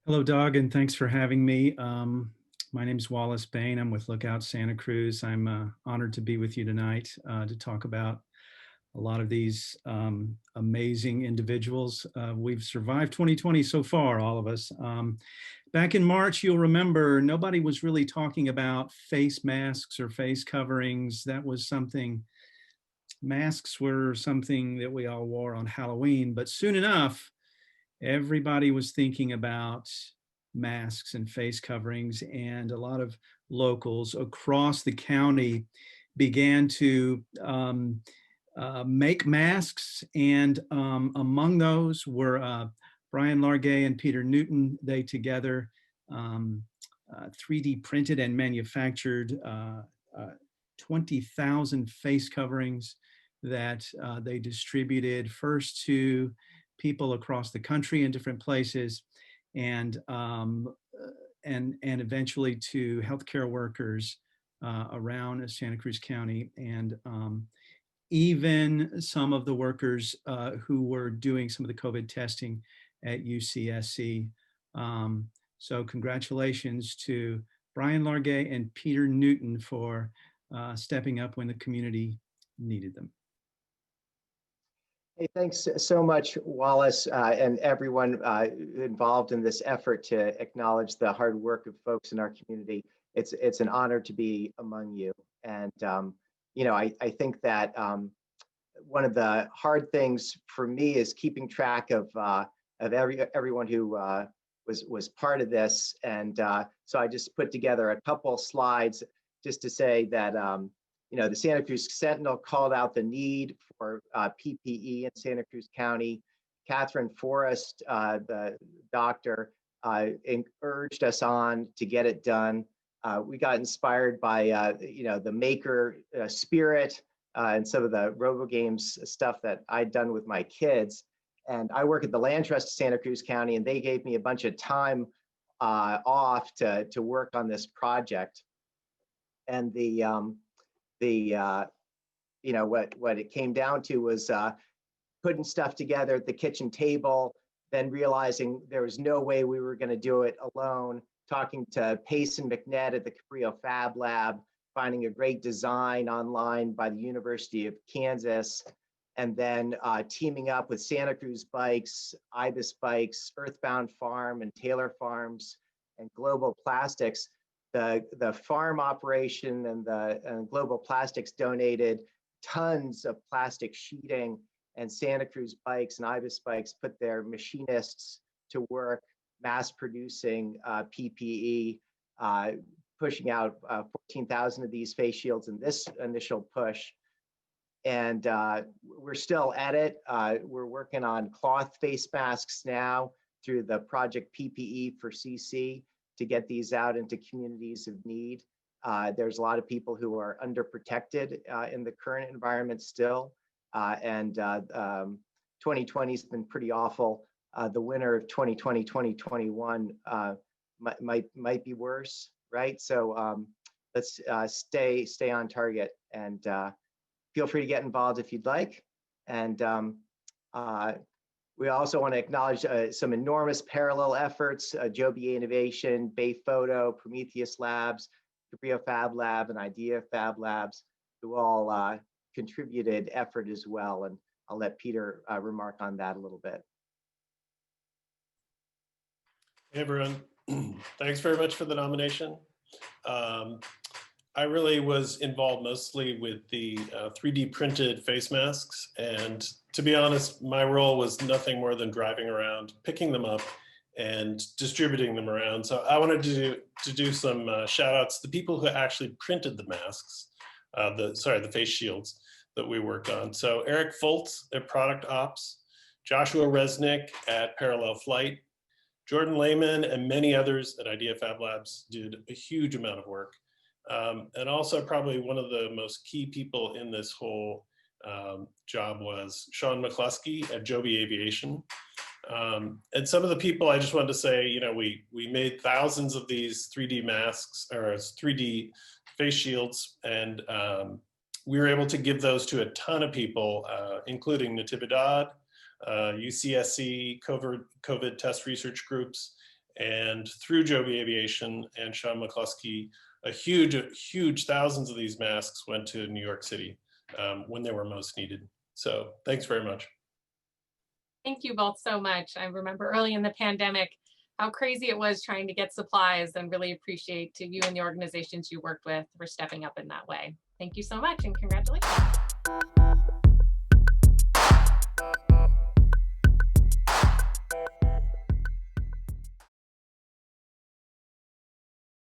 Hello, Doug, and thanks for having me. My name is Wallace Bain. I'm with Lookout Santa Cruz. I'm honored to be with you tonight to talk about a lot of these amazing individuals. We've survived 2020 so far, all of us. Back in March, you'll remember nobody was really talking about face masks or face coverings. Masks were something that we all wore on Halloween, but soon enough, everybody was thinking about masks and face coverings, and a lot of locals across the county began to make masks. And among those were Bryan Largay and Peter Newton. They together 3D printed and manufactured 20,000 face coverings that they distributed first to people across the country in different places, and eventually to healthcare workers around Santa Cruz County, and even some of the workers who were doing some of the COVID testing at UCSC. So congratulations to Bryan Largay and Peter Newton for stepping up when the community needed them. Hey, thanks so much, Wallace, and everyone involved in this effort to acknowledge the hard work of folks in our community. It's an honor to be among you. And, I think that one of the hard things for me is keeping track of everyone who was part of this. And so I just put together a couple slides just to say that the Santa Cruz Sentinel called out the need for PPE in Santa Cruz County. Catherine Forrest, the doctor, urged us on to get it done. We got inspired by the maker spirit and some of the RoboGames stuff that I'd done with my kids. And I work at the Land Trust of Santa Cruz County, and they gave me a bunch of time off to work on this project. And what it came down to was putting stuff together at the kitchen table, then realizing there was no way we were going to do it alone, talking to Pace and McNett at the Cabrillo Fab Lab, finding a great design online by the University of Kansas, and then teaming up with Santa Cruz Bikes, Ibis Bikes, Earthbound Farm, and Taylor Farms, and Global Plastics. The farm operation and Global Plastics donated tons of plastic sheeting, and Santa Cruz Bikes and Ibis Bikes put their machinists to work mass producing PPE, pushing out 14,000 of these face shields in this initial push. And we're still at it. We're working on cloth face masks now through the project PPE for CC to get these out into communities of need. There's a lot of people who are underprotected in the current environment still. And 2020 has been pretty awful. The winter of 2020, 2021 might be worse, right? So let's stay on target, and feel free to get involved if you'd like. And we also want to acknowledge some enormous parallel efforts, Joby Innovation, Bay Photo, Prometheus Labs, Cabrillo Fab Lab, and Idea Fab Labs, who all contributed effort as well. And I'll let Peter remark on that a little bit. Hey everyone, thanks very much for the nomination. I really was involved mostly with the 3D printed face masks, and to be honest, my role was nothing more than driving around, picking them up, and distributing them around. So I wanted to do some shout outs to people who actually printed the masks, the face shields that we worked on. So Eric Foltz at Product Ops, Joshua Resnick at Parallel Flight, Jordan Lehman and many others at Idea Fab Labs did a huge amount of work. And also probably one of the most key people in this whole job was Sean McCluskey at Joby Aviation. And some of the people I just wanted to say, we made thousands of these 3D masks or 3D face shields, and we were able to give those to a ton of people, including Natividad, UCSC, COVID test research groups, And through Joby Aviation and Sean McCluskey, a huge thousands of these masks went to New York City when they were most needed. So thanks very much. Thank you both so much. I remember early in the pandemic how crazy it was trying to get supplies, and really appreciate to you and the organizations you worked with for stepping up in that way. Thank you so much, and congratulations.